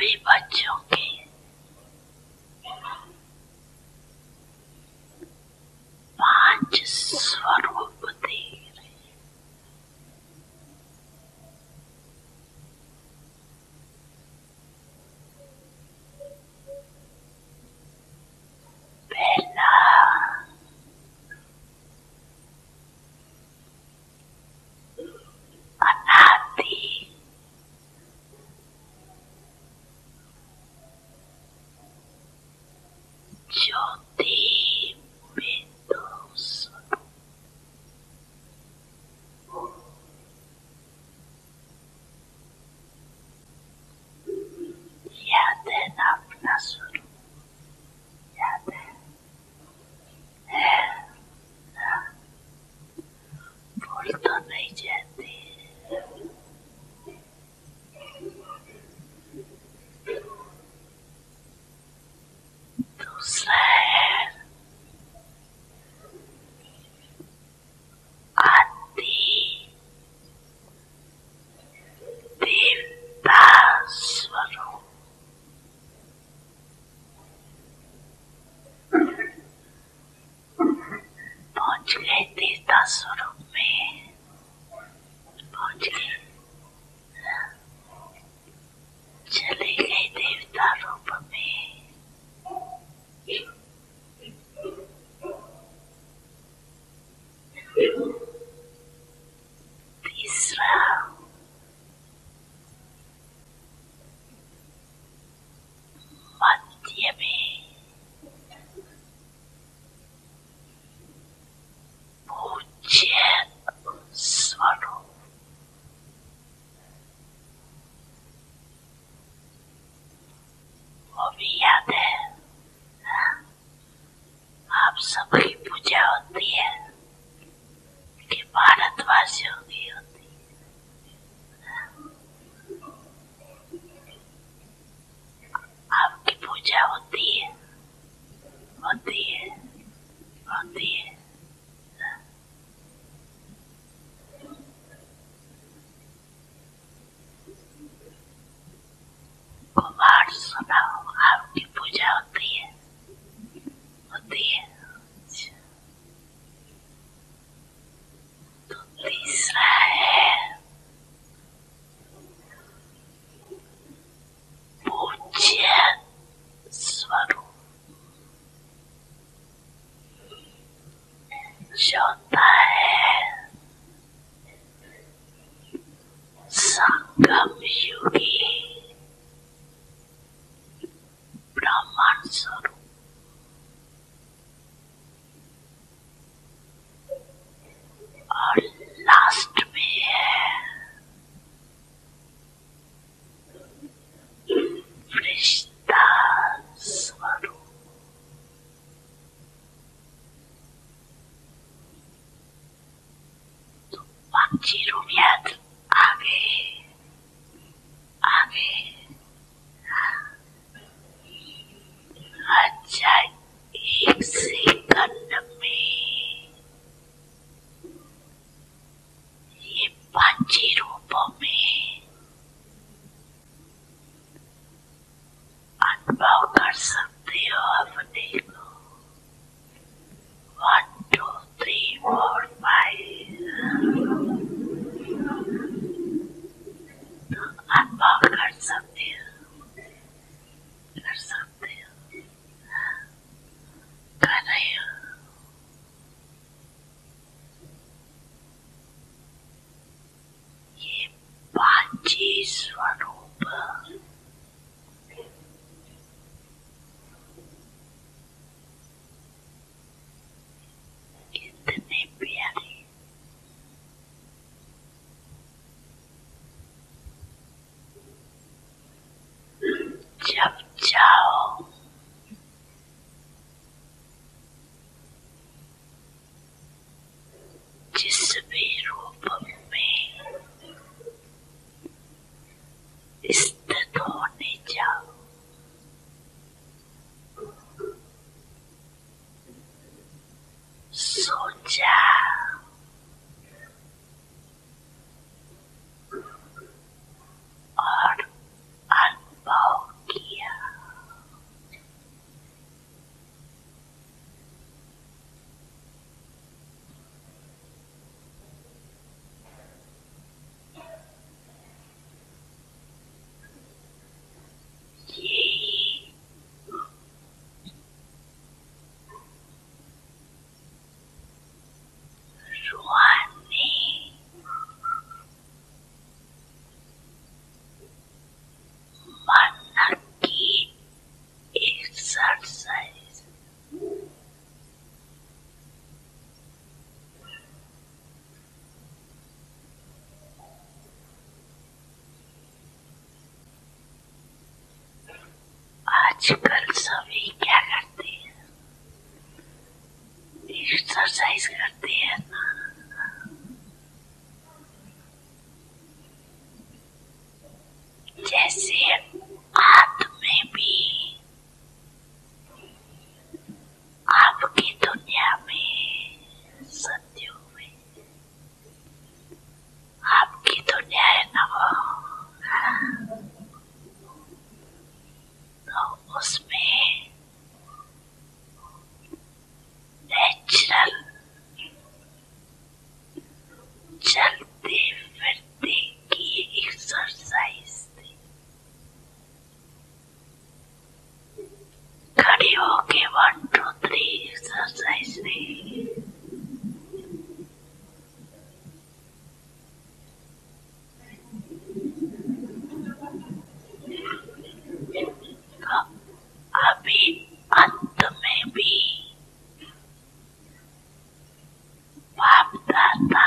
सभी बच्चों की पांच स्वरूप देख रहे। पहला अनादि ज्योति बिंदु स्वरूप। याद है ना अपना स्वरूप? याद है? भूल तो नहीं जाती। दूसरा है आदि देवता स्वरूप। पहुंच गए देवता स्वरूप में, पहुंच गए, चले गए देवता रूप में। तीसरा मध्य में पूज्य स्वरूप। वो भी याद है? आप सबकी पूजा होती है कि भारतवासियों की होती है? आपकी पूजा होती है? होती है, होती है। कुमार सुनाओ, आपकी पूजा होती है? होती है। तो तीसरा है पूज्य स्वरूप। चौथा है संगम युगी ब्राह्मण स्वरूप। और लास्ट में है फरिश्ता स्वरूप। तो पांची रूप याद आगे आगे। अच्छा, एक सेकंड में ये पांची रूपों में अनुभव कर सकते हो अपने को। 1 2 3 4 5 अनुभव कर सकते हो, कर सकते हो, कर रहे हो। ये पांची स्वरूप कितने प्यारे। जब जाओ जिस भी रूप में स्थित होने जाओ, सोचा और अनुभव आजकल सभी क्या करते हैं, एक्सरसाइज करते हैं ना। जैसे हाथ में भी आपकी दुनिया में, सत्यों में आपकी दुनिया है ना वो, तो उसमें नेचुरल चलते फिरते की एक्सरसाइज थी। खड़े होके 1 2 3 एक्सरसाइज थी। तो अभी अंत में भी बाप दादा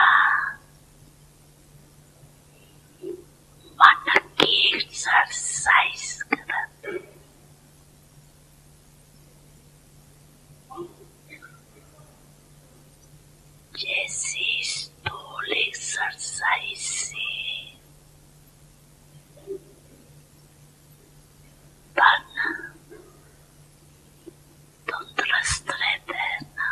मन की एक्सरसाइज करते। जैसे स्थूल एक्सरसाइज से तन तंदुरुस्त रहता है ना,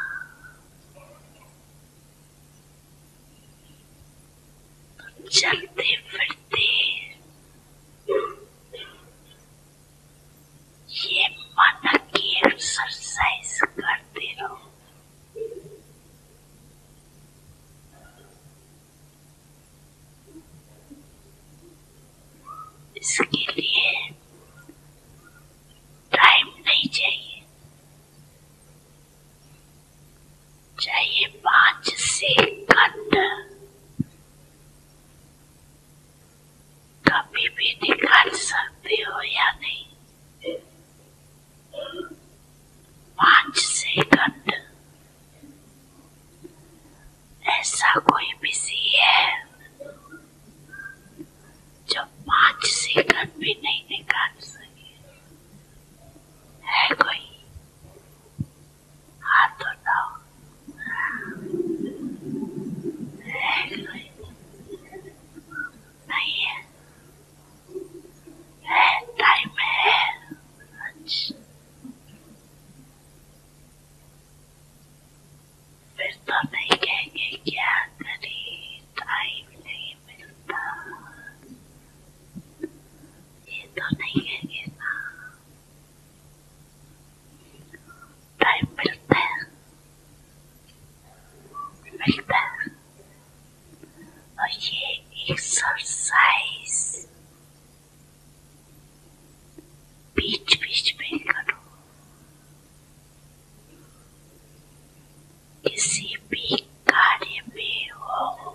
तो चलते फिरते ये मन की एक्सरसाइज करते रहो। इसके लिए टाइम नहीं चाहिए, चाहिए 5 सेकंड। कभी भी निकाल सकते हो या नहीं, 5 सेकंड। ऐसा कोई बिजी है जो 5 सेकंड भी नहीं निकाल सके? है कोई? हाथ उठाओ। है कोई? नहीं है? है, टाइम है। अच्छा, फिर तो नहीं कहेंगे क्या करें, टाइम नहीं मिलता, ये तो नहीं कहेंगे ना। टाइम मिलता है, मिलता है। और ये एक्सरसाइज बीच बीच में करो। किसी भी कार्य में हो,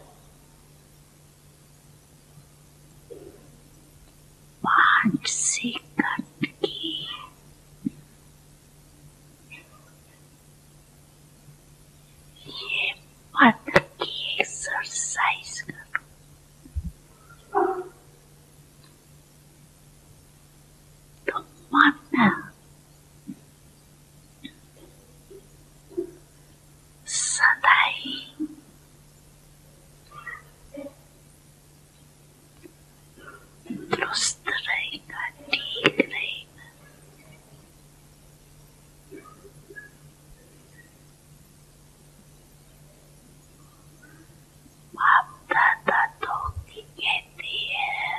5 सेकंड की ये मन की एक्सरसाइज करो। तो मन सदा ही दुरुस्त रहेगा, ठीक रहेगा। बाप दादा तो कहते हैं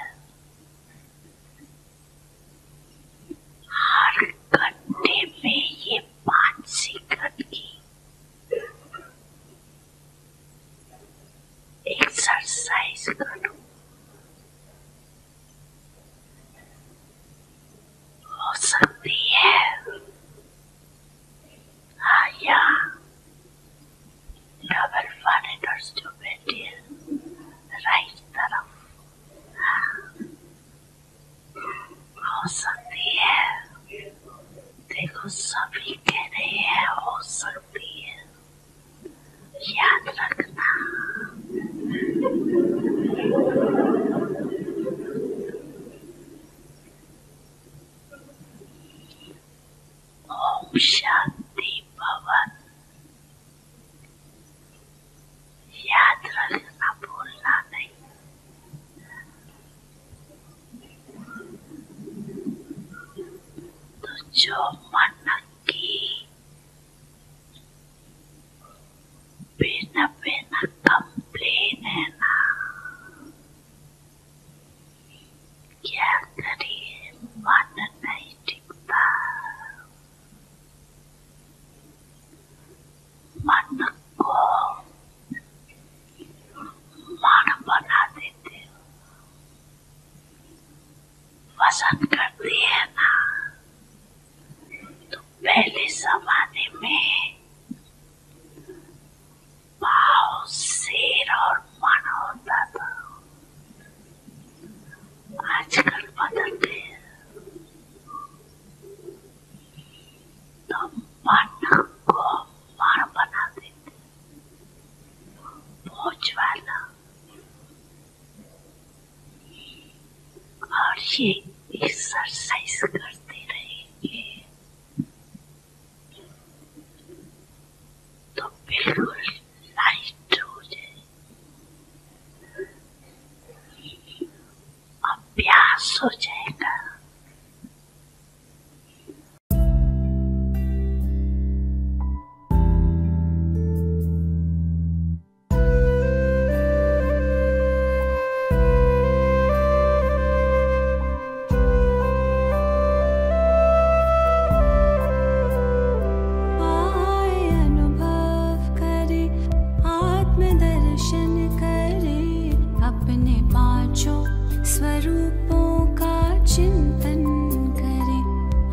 हर घंटे में ये 5 सेकंड की एक्सरसाइज करो। हो सकती है या डबल फॉरेनर्स जो बैठे हैं राइट तरफ, हो सकती है। देखो सभी कह रहे हैं हो सकती है, याद रखना। शांति भवन। याद रखना, भूलना नहीं। तो जो मन की बिना बिना कंप्लेन है ना, क्या करिए, मन नहीं टिकता। मन को मन बना देते हो, पसंद करती है ना। तो पहले जमाने में पाव, सिर और मन होता था, आजकल बदल गए। तो मन को मन बना देते, बोझ वाला। और ये एक्सरसाइज करते रहेंगे तो बिल्कुल लाइट हो जाए, अभ्यास हो जाएगा। स्वरूपों का चिंतन करें,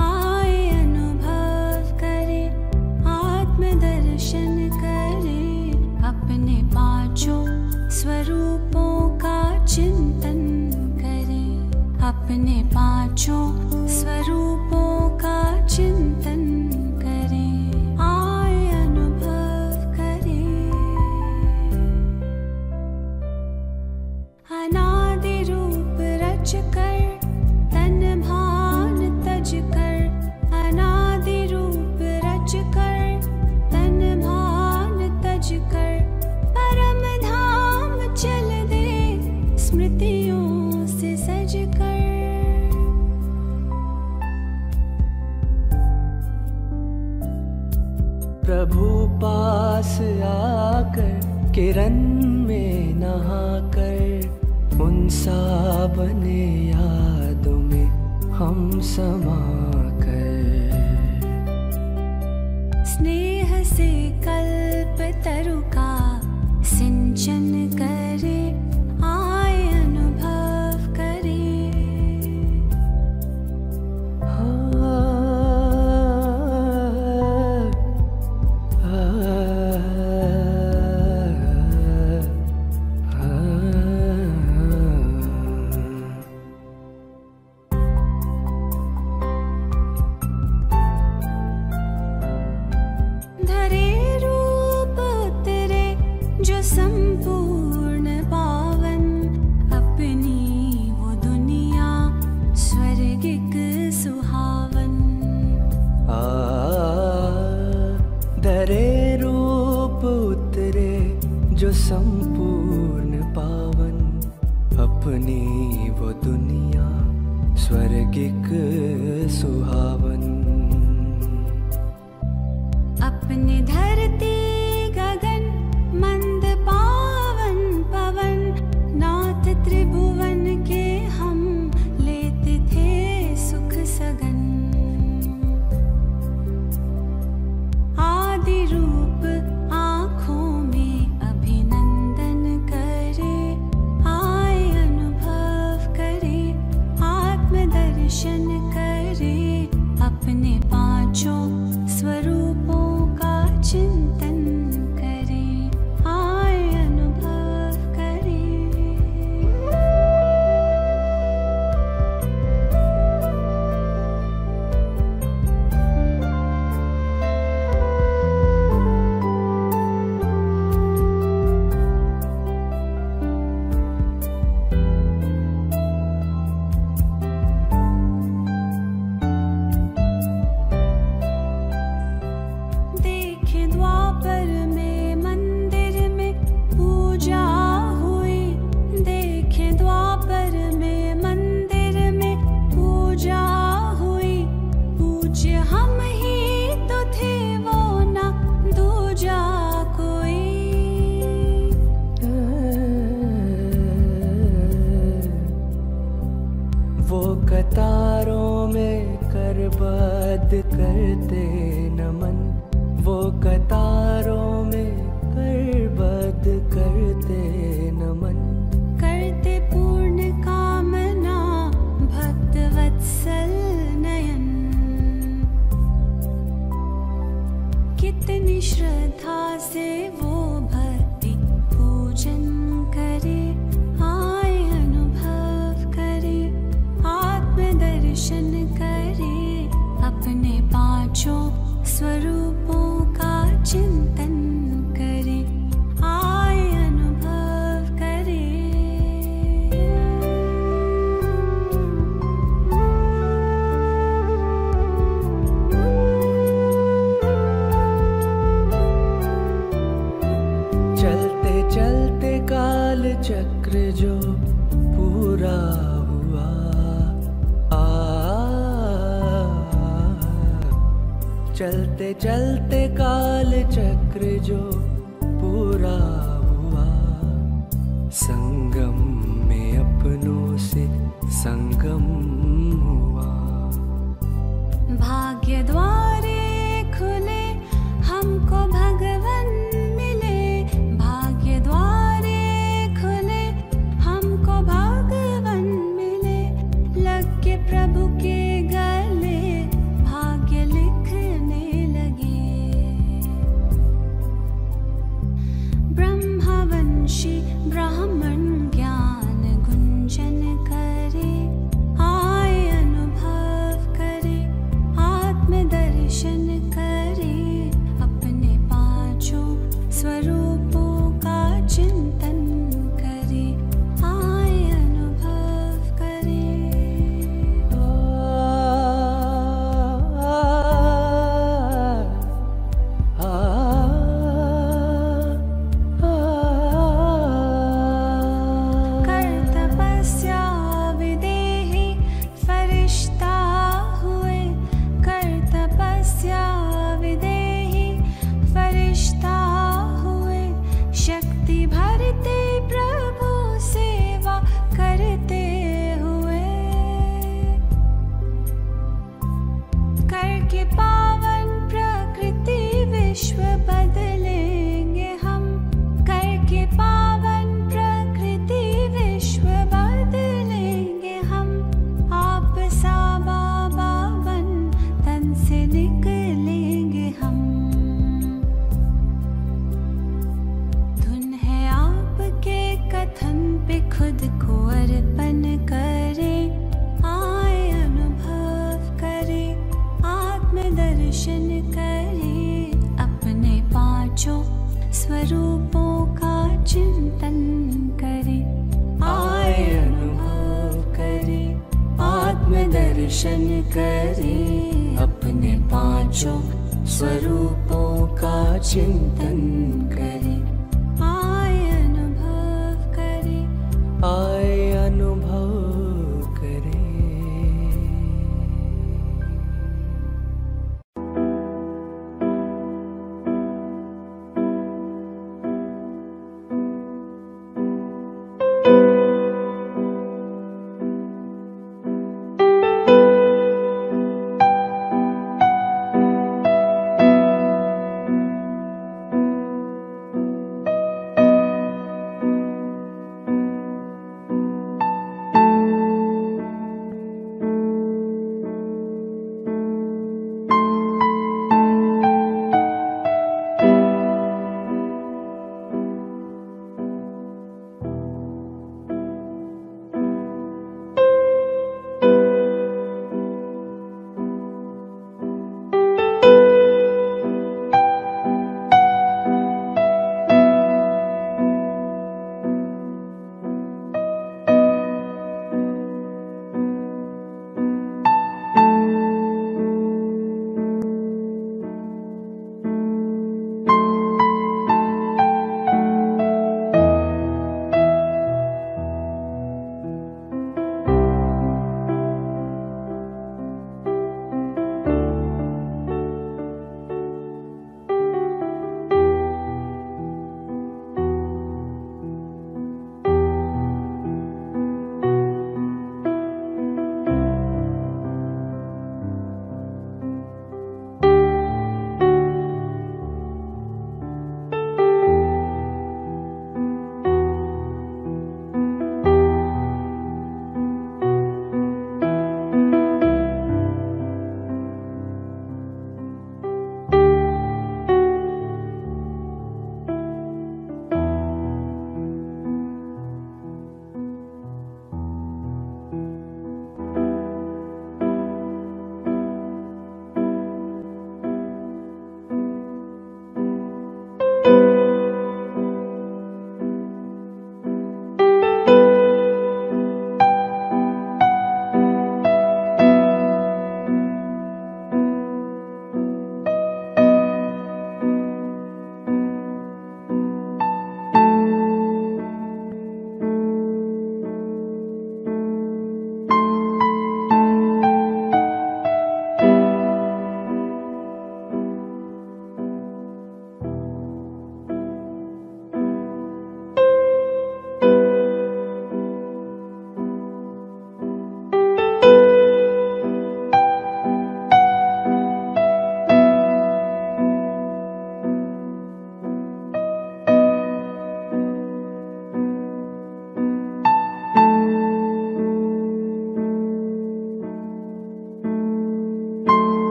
आए अनुभव करें, आत्मदर्शन करें। अपने पांचों स्वरूपों का चिंतन करें, अपने पांचों स्वरूपों का चिंतन करें, आए अनुभव करें। अनादि रूप रच कर, तन भान तज कर, अनादि रूप रच कर, तन भान तज कर। परम धाम चल दे, स्मृतियों से सज कर। प्रभु पास आकर, किरण में नहाकर, उन सावन यादों में हम समा कर। स्नेह से कल्प तरु का सिंचन करे, आए अनुभव करे। धरे रूप उतरे जो संपूर्ण पावन, अपनी वो दुनिया स्वर्गिक सुहावन। धरे रूप उतरे जो संपूर्ण पावन, अपनी वो दुनिया स्वर्गिक सुहावन। अपने धरती गगन मंद पावन पवन, नाथ त्रिभुवन के हम लेते थे सुख सगन। आदि रूप आँखों में अभिनंदन करे, आए अनुभव करे, आत्मदर्शन करे। अपने पांचों स्वरूपों का चिंतन करे, आए अनुभव करे। कतारों में करबद्ध करते नमन, वो कतारों में करबद्ध करते नमन। करते पूर्ण कामना भक्त वत्सल नयन, कितनी श्रद्धा से वो भक्ति पूजन करे, आए अनुभव करे, आत्मदर्शन करे, अपने पांचों स्वरूपों का चिंतन करे, आए अनुभव करे। चलते चलते काल चक्र जो पूरा हुआ, चलते चलते काल चक्र जो पूरा हुआ, संगम में अपनों से संगम हुआ। भाग्य द्वारे खुले हमको भगवन मिले, भाग्य द्वारे खुले हमको भगवन मिले, लग के प्रभु के गले भाग्य लिखने लगे। ब्रह्मवंशी ब्राह्मण ज्ञान गुंजन करे, आए अनुभव करे, आत्मदर्शन करे, अपने पांचों स्वरूपों का चिंतन करे, आए अनुभव करे। कर तपस्या विदेही फरिश्ता हुए, कर तपस्या विदेही फरिश्ता हुए, शक्ति भरते प्रभु सेवा करते हुए, करके पावन प्रकृति विश्व बदलेंगे हम, करके पावन प्रकृति विश्व बदलेंगे हम, आप सा बाबा बन तन से निकलेंगे हम। धुन है आपके कथन पे खुद को अर्पण करे, आए अनुभव करे, आत्मदर्शन करे, अपने पांचों स्वरूपों का चिंतन करे, आए अनुभव करे, आत्मदर्शन करे, अपने पांचों स्वरूपों का चिंतन करे, आए अनुभव करे, आए अनुभव करे।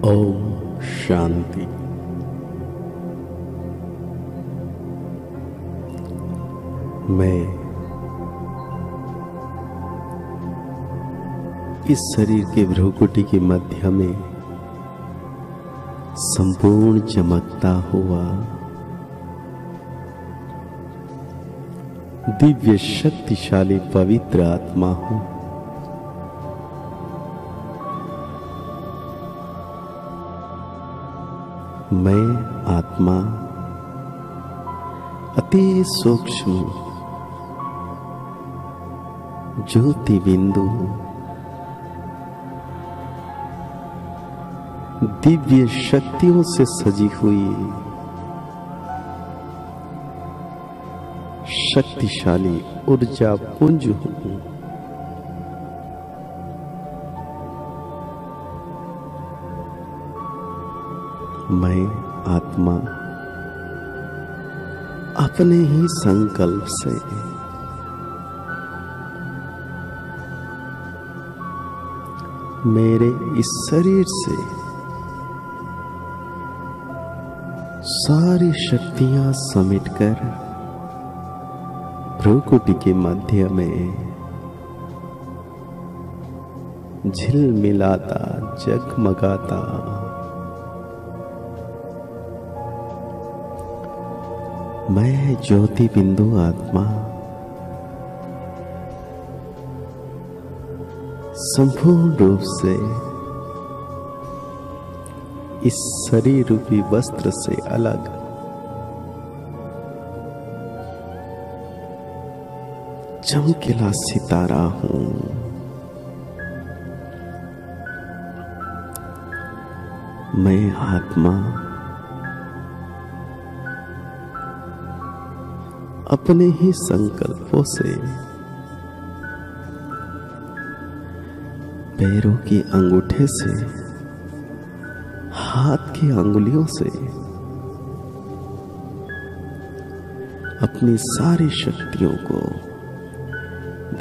ओम शांति। मैं इस शरीर के भ्रूकुटी के मध्य में संपूर्ण चमकता हुआ दिव्य शक्तिशाली पवित्र आत्मा हूं। मैं आत्मा अति सूक्ष्म ज्योति बिंदु दिव्य शक्तियों से सजी हुई शक्तिशाली ऊर्जा पुंज हूं। मैं आत्मा अपने ही संकल्प से मेरे इस शरीर से सारी शक्तियां समेटकर भ्रूकुटी के मध्य में झिलमिलाता जगमगाता मैं ज्योति बिंदु आत्मा संपूर्ण रूप से इस शरीर रूपी वस्त्र से अलग चमकीला सितारा हूं। मैं आत्मा अपने ही संकल्पों से पैरों की अंगूठे से हाथ की अंगुलियों से अपनी सारी शक्तियों को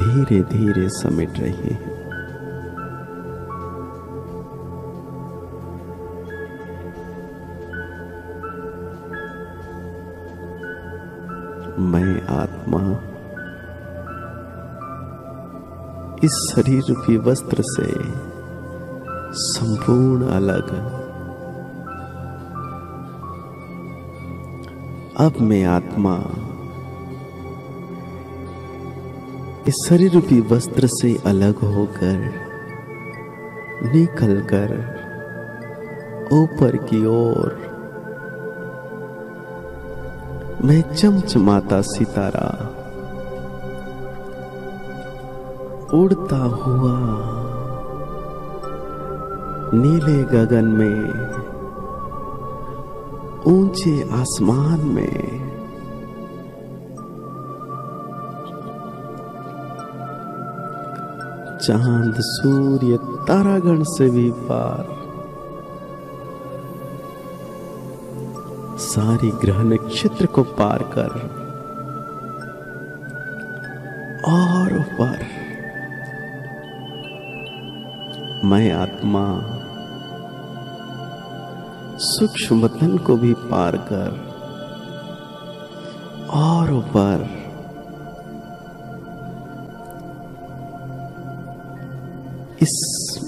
धीरे धीरे समेट रही है। मैं आत्मा इस शरीर रूपी वस्त्र से संपूर्ण अलग। अब मैं आत्मा इस शरीर रूपी वस्त्र से अलग होकर निकलकर ऊपर की ओर मैं चमचमाता सितारा उड़ता हुआ नीले गगन में ऊंचे आसमान में चांद सूर्य तारागण से भी पार सारी ग्रह नक्षत्र को पार कर और ऊपर मैं आत्मा सूक्ष्म वतन को भी पार कर और ऊपर इस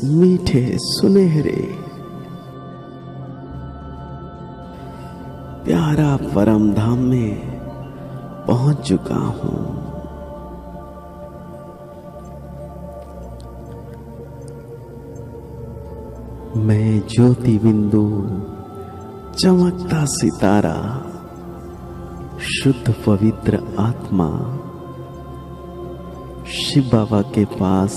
मीठे सुनहरे प्यारा परम धाम में पहुंच चुका हूं। मैं ज्योति बिंदु चमकता सितारा शुद्ध पवित्र आत्मा शिव बाबा के पास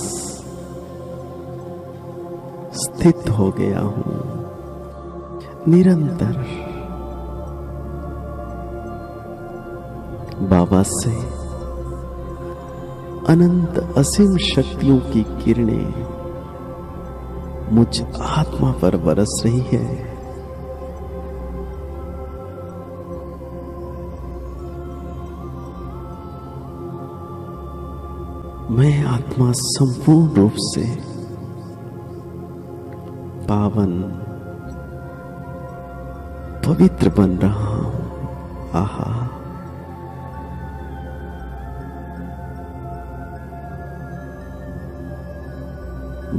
स्थित हो गया हूं। निरंतर बाबा से अनंत असीम शक्तियों की किरणें मुझ आत्मा पर बरस रही है। मैं आत्मा संपूर्ण रूप से पावन पवित्र बन रहा हूं। आहा,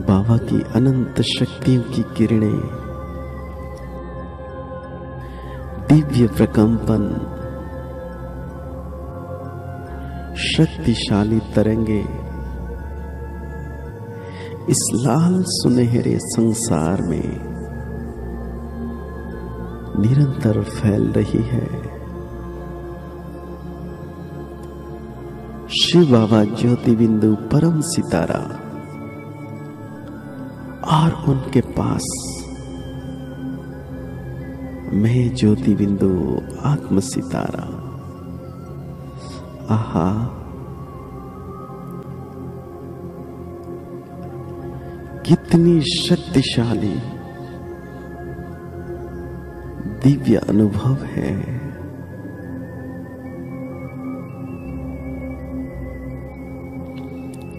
बाबा की अनंत शक्तियों की किरणें, दिव्य प्रकंपन, शक्तिशाली तरंगे इस लाल सुनहरे संसार में निरंतर फैल रही है। शिव बाबा ज्योति बिंदु परम सितारा और उनके पास मैं ज्योति बिंदु आत्म सितारा। आहा, कितनी शक्तिशाली दिव्य अनुभव है।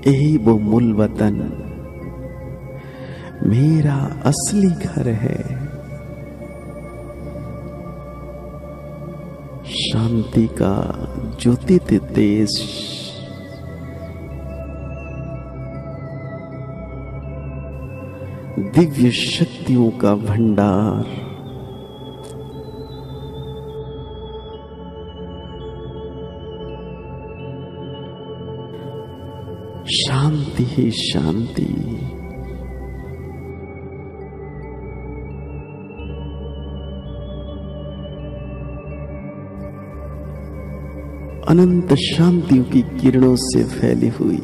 यही वो मूल वतन, मेरा असली घर है। शांति का ज्योतित देश, दिव्य शक्तियों का भंडार, शांति ही शांति। अनंत शांतियों की किरणों से फैली हुई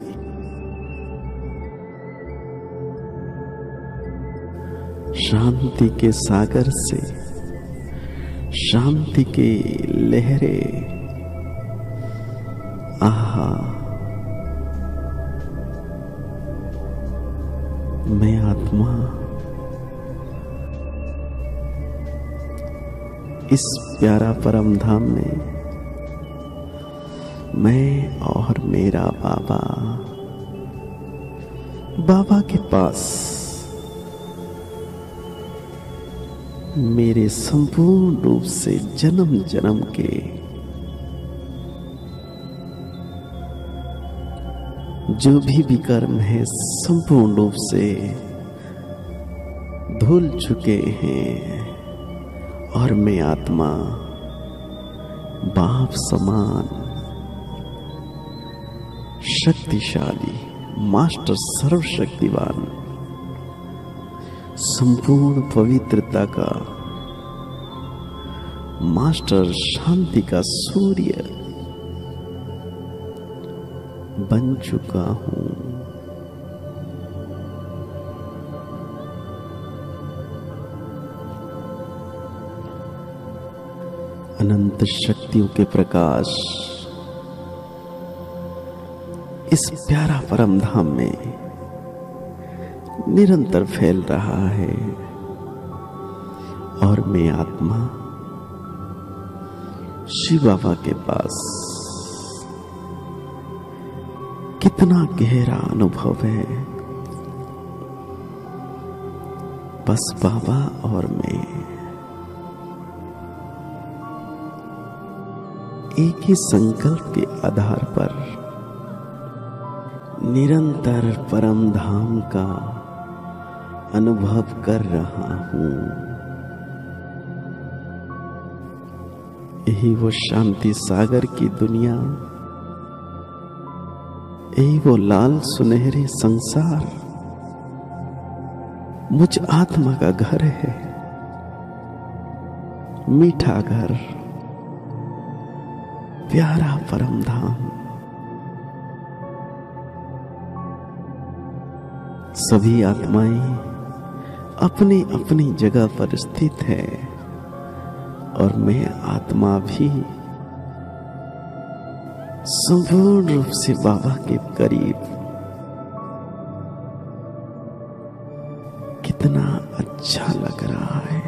शांति के सागर से शांति की लहरें। आहा, मैं आत्मा इस प्यारा परम धाम में, मैं और मेरा बाबा, बाबा के पास मेरे संपूर्ण रूप से जन्म जन्म के जो भी विकर्म है संपूर्ण रूप से धुल चुके हैं और मैं आत्मा बाप समान शक्तिशाली मास्टर सर्वशक्तिवान संपूर्ण पवित्रता का मास्टर शांति का सूर्य बन चुका हूं। अनंत शक्तियों के प्रकाश इस प्यारा परम धाम में निरंतर फैल रहा है और मैं आत्मा शिव बाबा के पास कितना गहरा अनुभव है। बस बाबा और मैं एक ही संकल्प के आधार पर निरंतर परम धाम का अनुभव कर रहा हूं। यही वो शांति सागर की दुनिया, यही वो लाल सुनहरे संसार मुझ आत्मा का घर है। मीठा घर, प्यारा परम धाम। सभी आत्माएं अपनी अपनी जगह पर स्थित है और मैं आत्मा भी संपूर्ण रूप से बाबा के करीब। कितना अच्छा लग रहा है।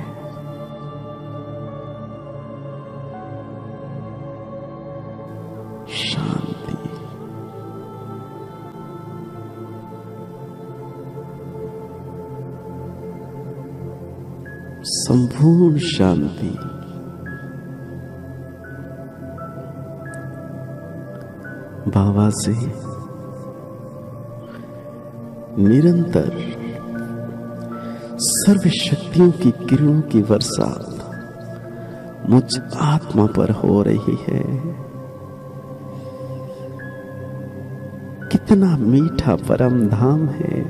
शांति, संपूर्ण शांति। बाबा से निरंतर सर्व शक्तियों की किरणों की वर्षा मुझ आत्मा पर हो रही है। कितना मीठा परम धाम है।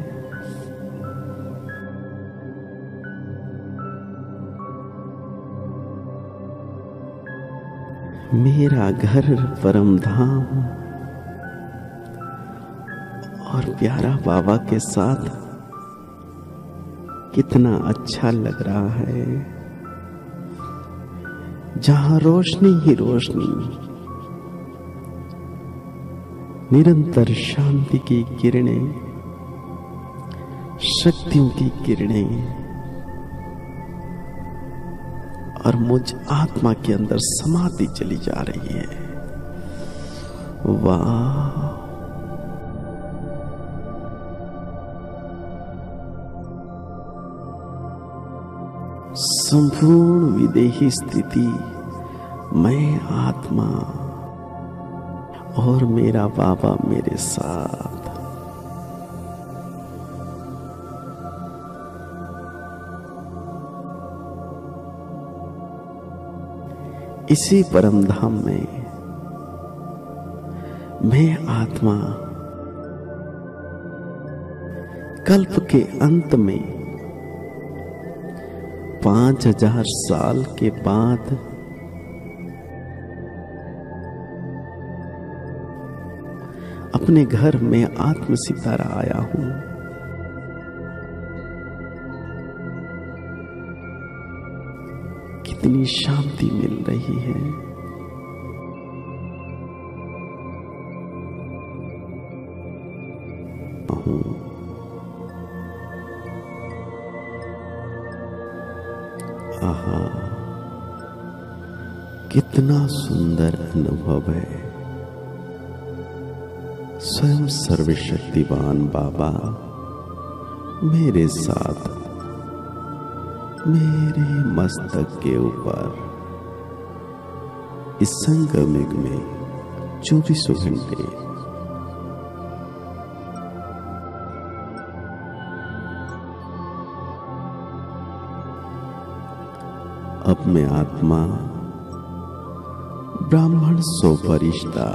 मेरा घर परम धाम और प्यारा बाबा के साथ कितना अच्छा लग रहा है। जहां रोशनी ही रोशनी, निरंतर शांति की किरणें, शक्तियों की किरणें और मुझ आत्मा के अंदर समाती चली जा रही है। वाह, संपूर्ण विदेही स्थिति, मैं आत्मा और मेरा बाबा मेरे साथ। इसी परम धाम में मैं आत्मा कल्प के अंत में 5000 साल के बाद अपने घर में आत्म सितारा आया हूं। कितनी शांति मिल रही है। आहा, कितना सुंदर अनुभव है। स्वयं सर्वशक्तिवान बाबा मेरे साथ, मेरे मस्तक के ऊपर इस संगमिक में 24 घंटे अब मैं आत्मा ब्राह्मण सो फरिश्ता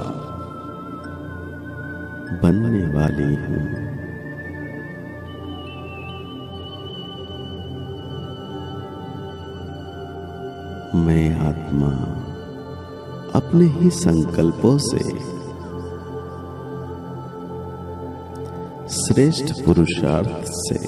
बनने वाली हूं। मैं आत्मा अपने ही संकल्पों से श्रेष्ठ पुरुषार्थ से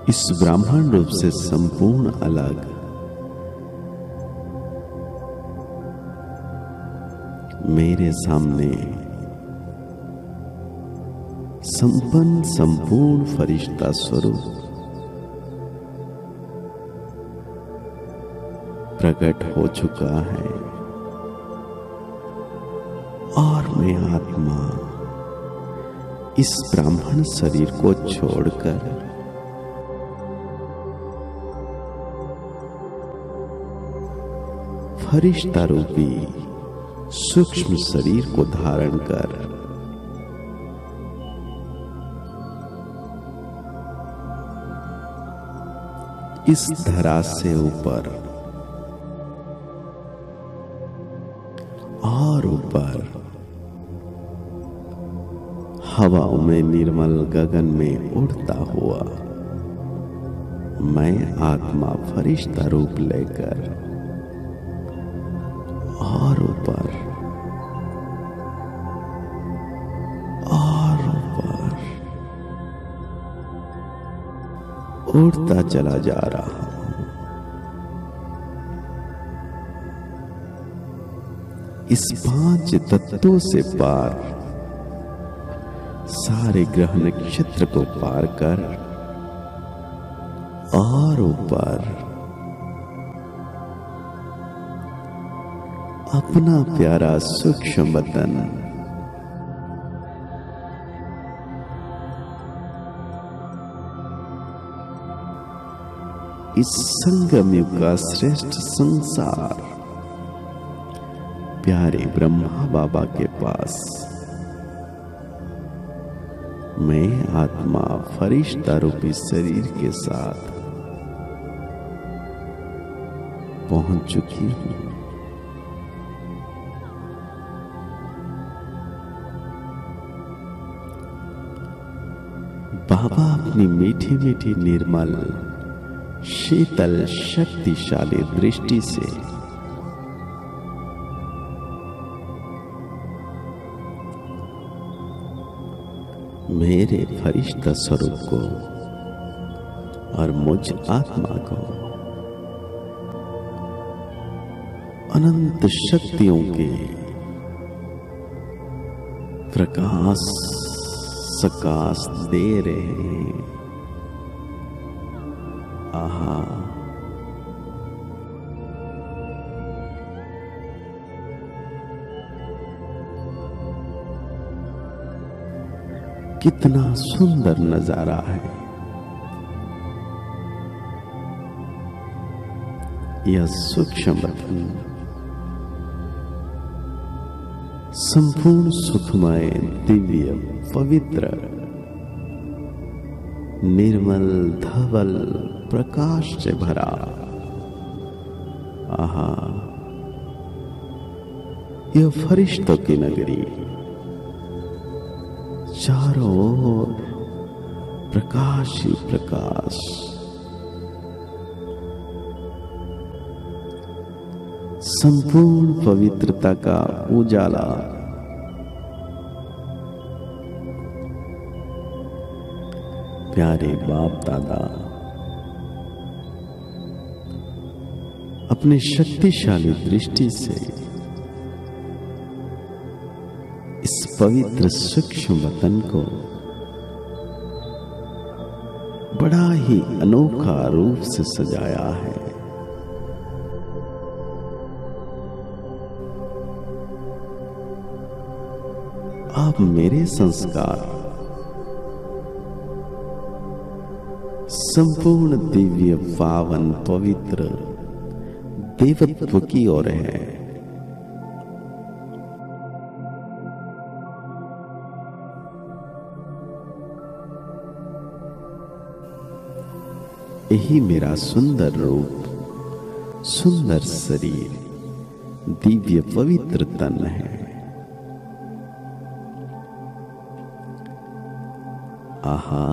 इस ब्राह्मण रूप से संपूर्ण अलग मेरे सामने संपन्न संपूर्ण फरिश्ता स्वरूप प्रकट हो चुका है और मैं आत्मा इस ब्राह्मण शरीर को छोड़कर फरिश्ता रूपी सूक्ष्म शरीर को धारण कर इस धरा से ऊपर और ऊपर हवाओं में निर्मल गगन में उड़ता हुआ मैं आत्मा फरिश्ता रूप लेकर और ऊपर उड़ता चला जा रहा हूं। इस 5 तत्वों से पार सारे ग्रह नक्षत्र को पार कर और ऊपर अपना प्यारा सूक्ष्म बदन इस संगम युग का श्रेष्ठ संसार प्यारे ब्रह्मा बाबा के पास मैं आत्मा फरिश्ता रूपी शरीर के साथ पहुंच चुकी हूं। बाबा अपनी मीठी मीठी निर्मल शीतल शक्तिशाली दृष्टि से मेरे फरिश्ता स्वरूप को और मुझ आत्मा को अनंत शक्तियों के प्रकाश सकाश दे रहे हैं। आहा, कितना सुंदर नजारा है। यह सूक्ष्म वतन संपूर्ण सुखमय दिव्य पवित्र निर्मल धवल प्रकाश से भरा। आहा, यह फरिश्तों की नगरी, चारों ओर प्रकाश ही प्रकाश। संपूर्ण पवित्रता का उजाला प्यारे बाप दादा अपने शक्तिशाली दृष्टि से इस पवित्र सूक्ष्म वतन को बड़ा ही अनोखा रूप से सजाया है। आप मेरे संस्कार संपूर्ण दिव्य पावन पवित्र देवत्व की ओर है। यही मेरा सुंदर रूप, सुंदर शरीर, दिव्य पवित्र तन है। आहा,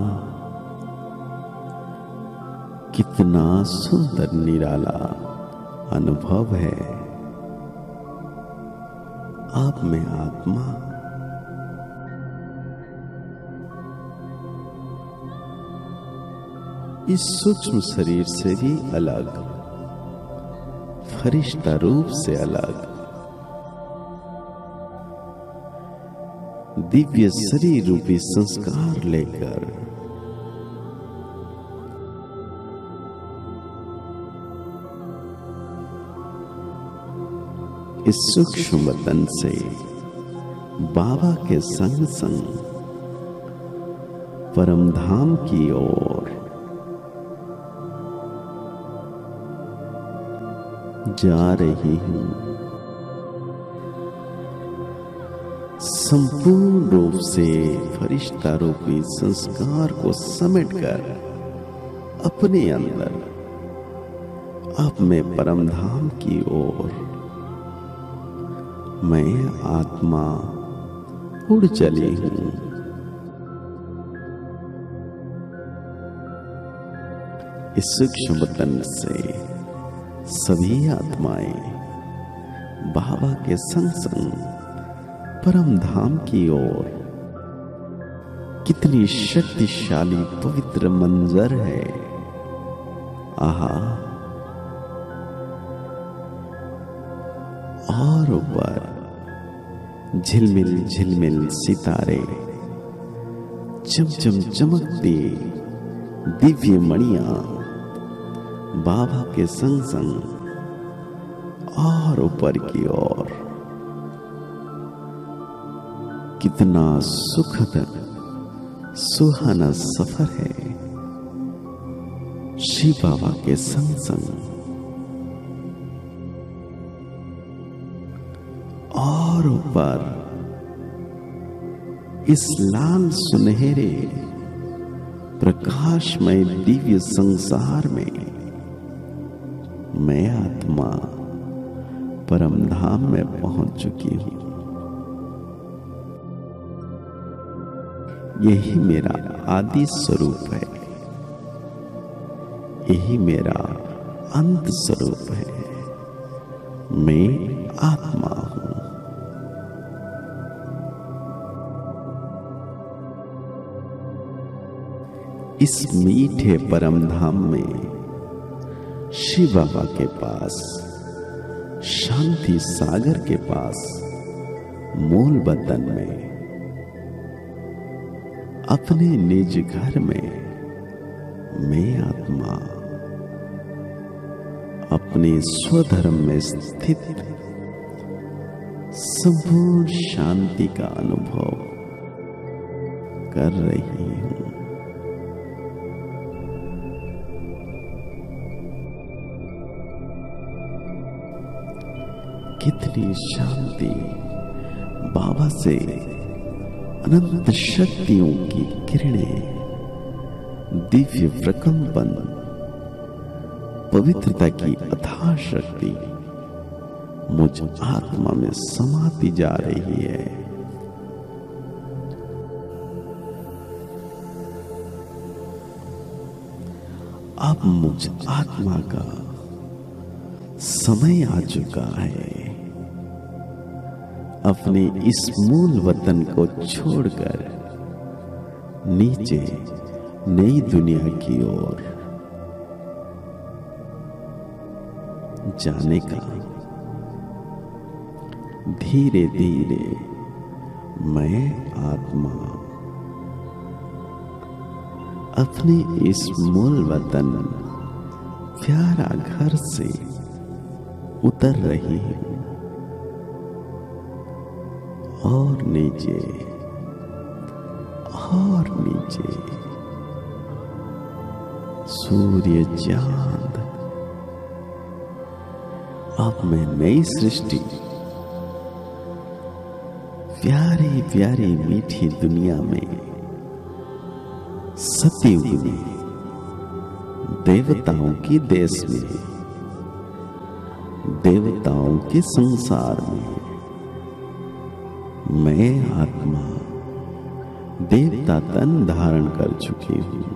कितना सुंदर निराला अनुभव है। आप में आत्मा इस सूक्ष्म शरीर से भी अलग, फरिश्ता रूप से अलग, दिव्य शरीर रूपी संस्कार लेकर इस सूक्ष्म वतन से बाबा के संग संग परम धाम की ओर जा रही हूं। संपूर्ण रूप से फरिश्ता रूपी संस्कार को समेटकर अपने अंदर अब मैं परम धाम की ओर मैं आत्मा उड़ चली हूं। इस सूक्ष्म वतन से सभी आत्माएं बाबा के संग संग परम धाम की ओर। कितनी शक्तिशाली पवित्र मंजर है। आहा, और ऊपर झिलमिल झिलमिल सितारे, चमचम चमकती दिव्य मणियां बाबा के संग संग और ऊपर की ओर। कितना सुखद सुहाना सफर है। शिव बाबा के संग संग और ऊपर इस लाल सुनहरे प्रकाशमय दिव्य संसार में मैं आत्मा परम धाम में पहुंच चुकी हूं। यही मेरा आदि स्वरूप है, यही मेरा अंत स्वरूप है। मैं आत्मा हूं। इस मीठे परम धाम में शिव बाबा के पास, शांति सागर के पास, मूल वतन में, अपने निज घर में मैं आत्मा अपने स्वधर्म में स्थित संपूर्ण शांति का अनुभव कर रही हूं। कितनी शांति बाबा से अनंत शक्तियों की किरणें, दिव्य प्रकंपन, पवित्रता की अथाह शक्ति मुझ आत्मा में समाती जा रही है। अब मुझ आत्मा का समय आ चुका है अपने इस मूल वतन को छोड़कर नीचे नई दुनिया की ओर जाने का। धीरे धीरे मैं आत्मा अपने इस मूल वतन प्यारा घर से उतर रही हूं और नीचे और नीचे सूर्य, चांद, अब मैं नई सृष्टि, प्यारी प्यारी मीठी दुनिया में, सतयुग में, देवताओं की देश में, देवताओं के संसार में मैं आत्मा देवता तन धारण कर चुकी हूं।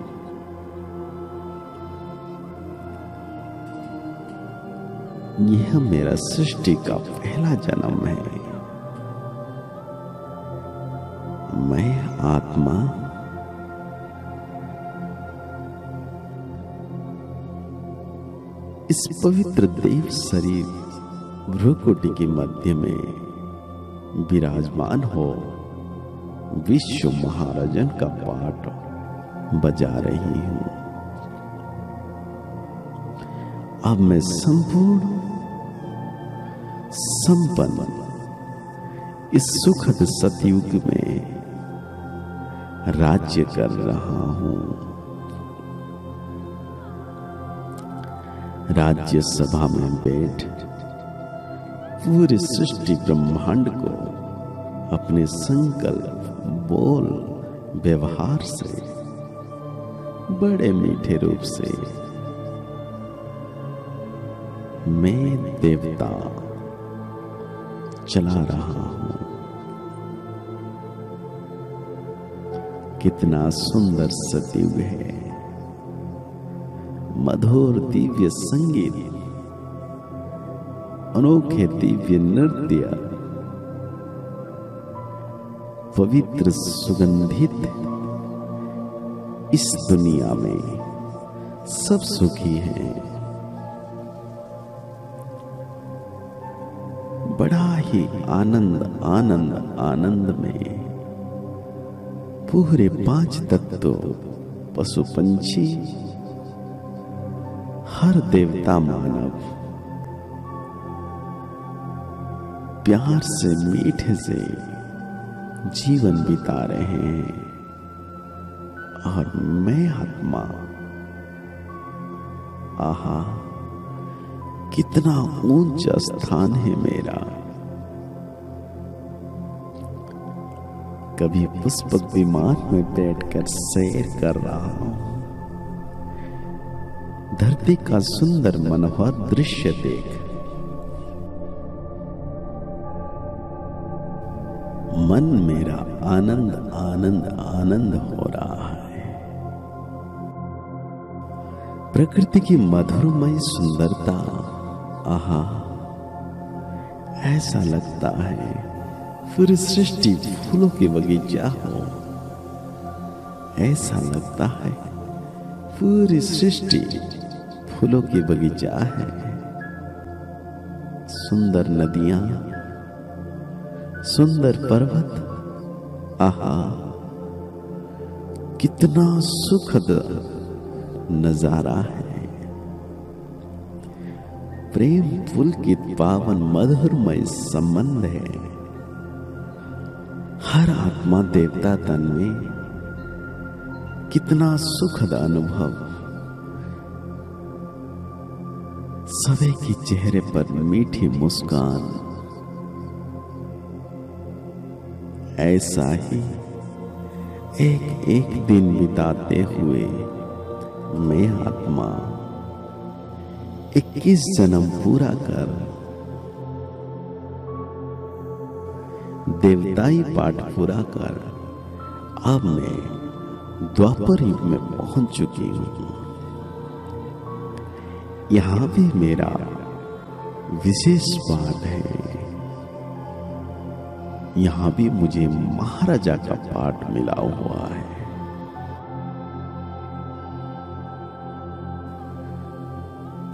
यह मेरा सृष्टि का पहला जन्म है। मैं आत्मा इस पवित्र देव शरीर भ्रुकुटी के मध्य में विराजमान हो विश्व महाराजन का पाठ बजा रही हूं। अब मैं संपूर्ण संपन्न इस सुखद सतयुग में राज्य कर रहा हूं। राज्य सभा में बैठ पूरे सृष्टि ब्रह्मांड को अपने संकल्प, बोल, व्यवहार से बड़े मीठे रूप से मैं देवता चला रहा हूं। कितना सुंदर सतयुग है। मधुर दिव्य संगीत, अनोखे दिव्य नृत्य, पवित्र सुगंधित इस दुनिया में सब सुखी हैं। बड़ा ही आनंद आनंद आनंद में पूरे 5 तत्व, पशु पंछी, हर देवता मानव प्यार से, मीठे से जीवन बिता रहे हैं और मैं आत्मा आहा, कितना ऊंचा स्थान है मेरा। कभी पुष्पक विमान में बैठकर सैर कर रहा हूं, धरती का सुंदर मनोहर दृश्य देख मन मेरा आनंद आनंद आनंद हो रहा है। प्रकृति की मधुरमय सुंदरता, आहा, ऐसा लगता है पूरी सृष्टि फूलों की बगीचा हो। ऐसा लगता है पूरी सृष्टि फूलों की बगीचा है। सुंदर नदियां, सुंदर पर्वत, आहा, कितना सुखद नजारा है। प्रेम पुलकित पावन मधुरमय संबंध है। हर आत्मा देवता तन में कितना सुखद अनुभव। सभी के चेहरे पर मीठी मुस्कान। ऐसा ही एक एक दिन बिताते हुए मैं आत्मा 21 जन्म पूरा कर देवताई पाठ पूरा कर अब मैं द्वापर युग में पहुंच चुकी हूं। यहां भी मेरा विशेष पाठ है। यहां भी मुझे महाराजा का पाठ मिला हुआ है।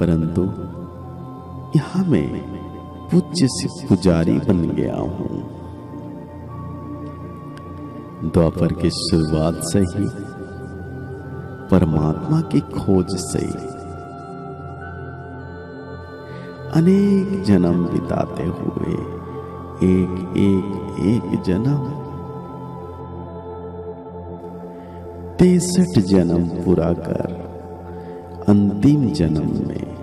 परंतु यहां मैं पूज्य से पुजारी बन गया हूं। द्वापर की शुरुआत से ही परमात्मा की खोज से अनेक जन्म बिताते हुए एक एक एक जन्म 63 जन्म पूरा कर अंतिम जन्म में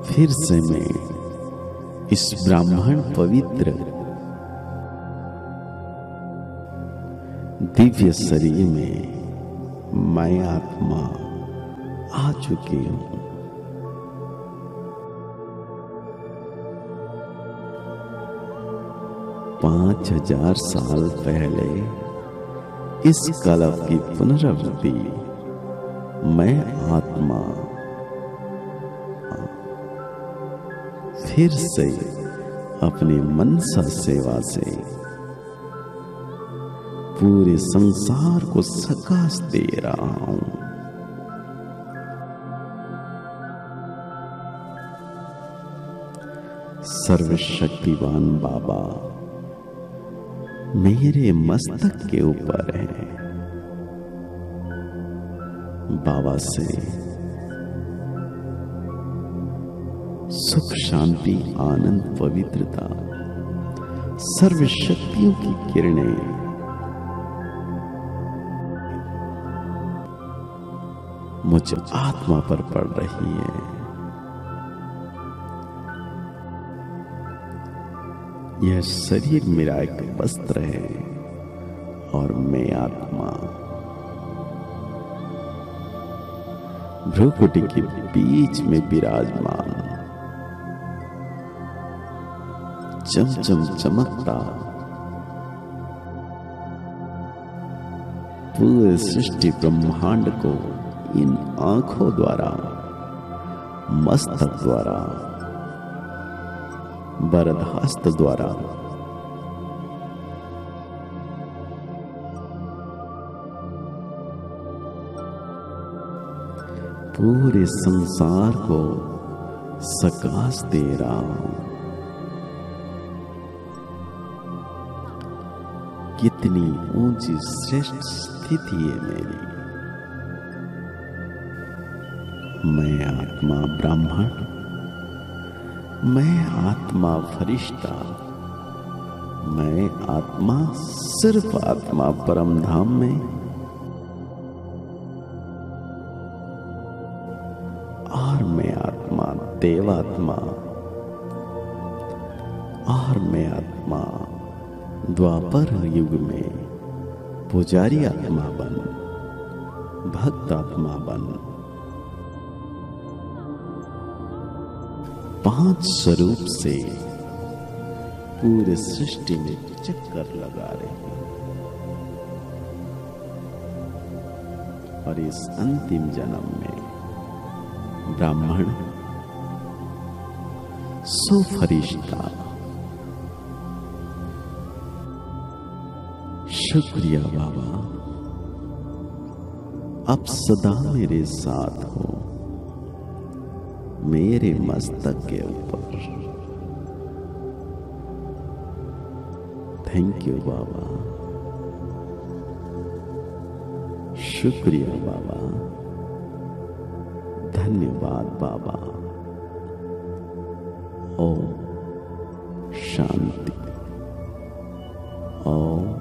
फिर से मैं इस ब्राह्मण पवित्र दिव्य शरीर में मैं आत्मा आ चुकी हूं। पांच 5000 साल पहले इस कलप की पुनरावृत्ति मैं आत्मा फिर से अपनी मनसा सेवा से पूरे संसार को सकाश दे रहा हूं। सर्वशक्तिवान बाबा मेरे मस्तक के ऊपर है। बाबा से सुख शांति आनंद पवित्रता सर्व शक्तियों की किरणें मुझ आत्मा पर पड़ रही है। यह शरीर मेरा एक वस्त्र है और मैं आत्मा भ्रुकुटी के बीच में विराजमान चमचम चमकता पूरे सृष्टि ब्रह्मांड को इन आंखों द्वारा मस्तक द्वारा वरदहस्त द्वारा पूरे संसार को सकाश दे रहा हूं। कितनी ऊंची श्रेष्ठ स्थिति है मेरी। मैं आत्मा ब्राह्मण, मैं आत्मा फरिश्ता, मैं आत्मा सिर्फ आत्मा परम धाम में देवात्मा और मैं आत्मा द्वापर युग में पुजारी आत्मा बन, भक्त आत्मा बन, 5 स्वरूप से पूरे सृष्टि में चक्कर लगा रहे हैं। और इस अंतिम जन्म में ब्राह्मण, सो फरिश्ता, शुक्रिया बाबा, आप सदा मेरे साथ हो, मेरे मस्तक के ऊपर। थैंक यू बाबा, शुक्रिया बाबा, धन्यवाद बाबा। ओम शांति, ओम